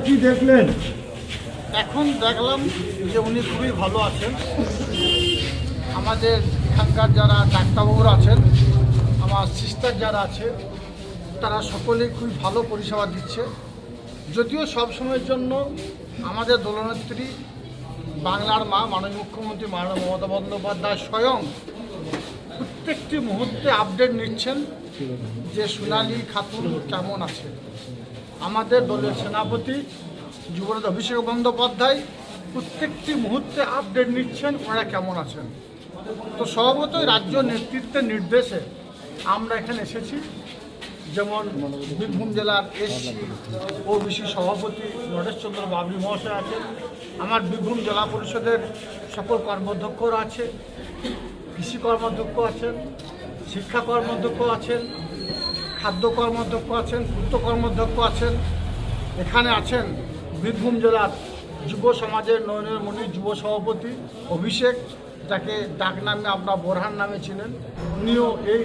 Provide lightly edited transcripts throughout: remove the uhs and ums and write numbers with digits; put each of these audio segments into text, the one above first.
কি দেখলেন? এখন দেখলাম যে উনি খুবই ভালো আছেন। আমাদের এখানকার যারা ডাক্তারবাবুরা আছেন, আমার সিস্টার যারা আছে, তারা সকলেই খুবই ভালো পরিষেবা দিচ্ছে। যদিও সবসময়ের জন্য আমাদের দলনেত্রী বাংলার মা মাননীয় মুখ্যমন্ত্রী মাননীয় মমতা বন্দ্যোপাধ্যায় স্বয়ং প্রত্যেকটি মুহূর্তে আপডেট নিচ্ছেন যে সোনালী খাতুন কেমন আছে। আমাদের দলের সেনাপতি যুবরাজ অভিষেক বন্দ্যোপাধ্যায় প্রত্যেকটি মুহূর্তে আপডেট নিচ্ছেন ওনারা কেমন আছেন। তো স্বভাবতই রাজ্য নেতৃত্বের নির্দেশে আমরা এখানে এসেছি। যেমন বীরভূম জেলার এসসি ওবিসি সভাপতি নরেশচন্দ্র বাবরি মহাশয় আছেন, আমার বীরভূম জেলা পরিষদের সকল কর্মাধ্যক্ষরা আছে, কৃষি কর্মাধ্যক্ষ আছেন, শিক্ষা কর্মাধ্যক্ষ আছেন, খাদ্য কর্মাধ্যক্ষ আছেন, পূর্ত কর্মাধ্যক্ষ আছেন। এখানে আছেন বীরভূম জেলার যুব সমাজের নয়নের মণি যুব সভাপতি অভিষেক, যাকে ডাক নামে আমরা বোরহান নামে ছিলেন। উনিও এই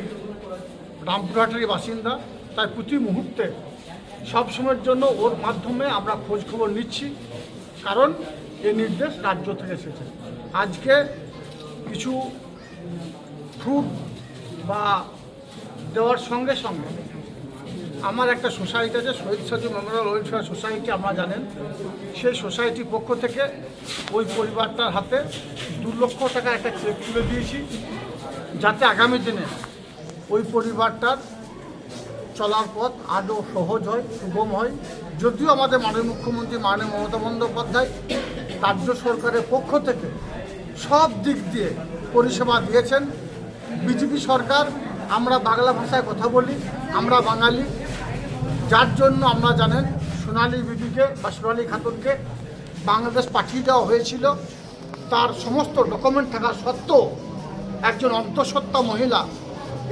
রামপুরহাটেরই বাসিন্দা। তাই প্রতি মুহূর্তে সবসময়ের জন্য ওর মাধ্যমে আমরা খোঁজ খবর নিচ্ছি, কারণ এই নির্দেশ রাজ্য থেকে এসেছে। আজকে কিছু ফ্রুট বা দেওয়ার সঙ্গে সঙ্গে আমার একটা সোসাইটি আছে, শহীদ সাজু মেমোরিয়াল ওয়েলফেয়ার সোসাইটি, আপনারা জানেন। সেই সোসাইটির পক্ষ থেকে ওই পরিবারটার হাতে 2 লক্ষ টাকা একটা চেক তুলে দিয়েছি, যাতে আগামী দিনে ওই পরিবারটার চলার পথ আরও সহজ হয়, সুগম হয়। যদিও আমাদের মাননীয় মুখ্যমন্ত্রী মাননীয় মমতা বন্দ্যোপাধ্যায় রাজ্য সরকারের পক্ষ থেকে সব দিক দিয়ে পরিষেবা দিয়েছেন। বিজেপি সরকার, আমরা বাংলা ভাষায় কথা বলি, আমরা বাঙালি, যার জন্য আমরা জানেন সোনালী বিবিকে বা সোনালী খাতুনকে বাংলাদেশ পাঠিয়ে দেওয়া হয়েছিল। তার সমস্ত ডকুমেন্ট থাকা সত্ত্বেও একজন অন্তঃসত্ত্বা মহিলা,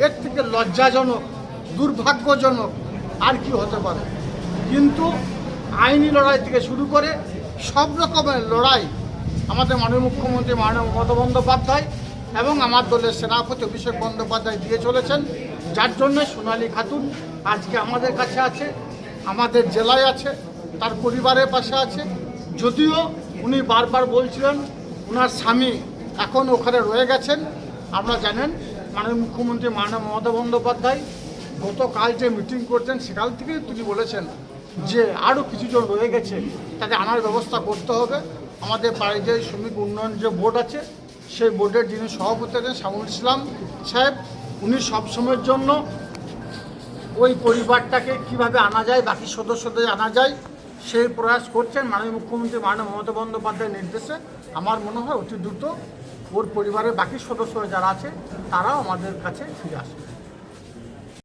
এর থেকে লজ্জাজনক, দুর্ভাগ্যজনক আর কি হতে পারে। কিন্তু আইনি লড়াই থেকে শুরু করে সব রকমের লড়াই আমাদের মাননীয় মুখ্যমন্ত্রী মাননীয় মমতা বন্দ্যোপাধ্যায় এবং আমার দলের সেনাপতি অভিষেক বন্দ্যোপাধ্যায় দিয়ে চলেছেন, যার জন্য সোনালী খাতুন আজকে আমাদের কাছে আছে, আমাদের জেলায় আছে, তার পরিবারের পাশে আছে। যদিও উনি বারবার বলছিলেন ওনার স্বামী এখন ওখানে রয়ে গেছেন। আমরা জানেন মাননীয় মুখ্যমন্ত্রী মাননীয় মমতা বন্দ্যোপাধ্যায় গতকাল যে মিটিং করছেন সেখান থেকেই তিনি বলেছেন যে আরও কিছুজন রয়ে গেছে, তাদের আনার ব্যবস্থা করতে হবে। আমাদের পারিবারিক শ্রমিক উন্নয়ন যে বোর্ড আছে, সেই বোর্ডের যিনি সভাপতি আছেন শামুল ইসলাম সাহেব, উনি সবসময়ের জন্য ওই পরিবারটাকে কিভাবে আনা যায়, বাকি সদস্যদের আনা যায়, সেই প্রয়াস করছেন। মাননীয় মুখ্যমন্ত্রী মাননীয় মমতা বন্দ্যোপাধ্যায়ের নির্দেশে আমার মনে হয় অতি দ্রুত ওর পরিবারের বাকি সদস্যরা যারা আছে তারাও আমাদের কাছে ফিরে আসে।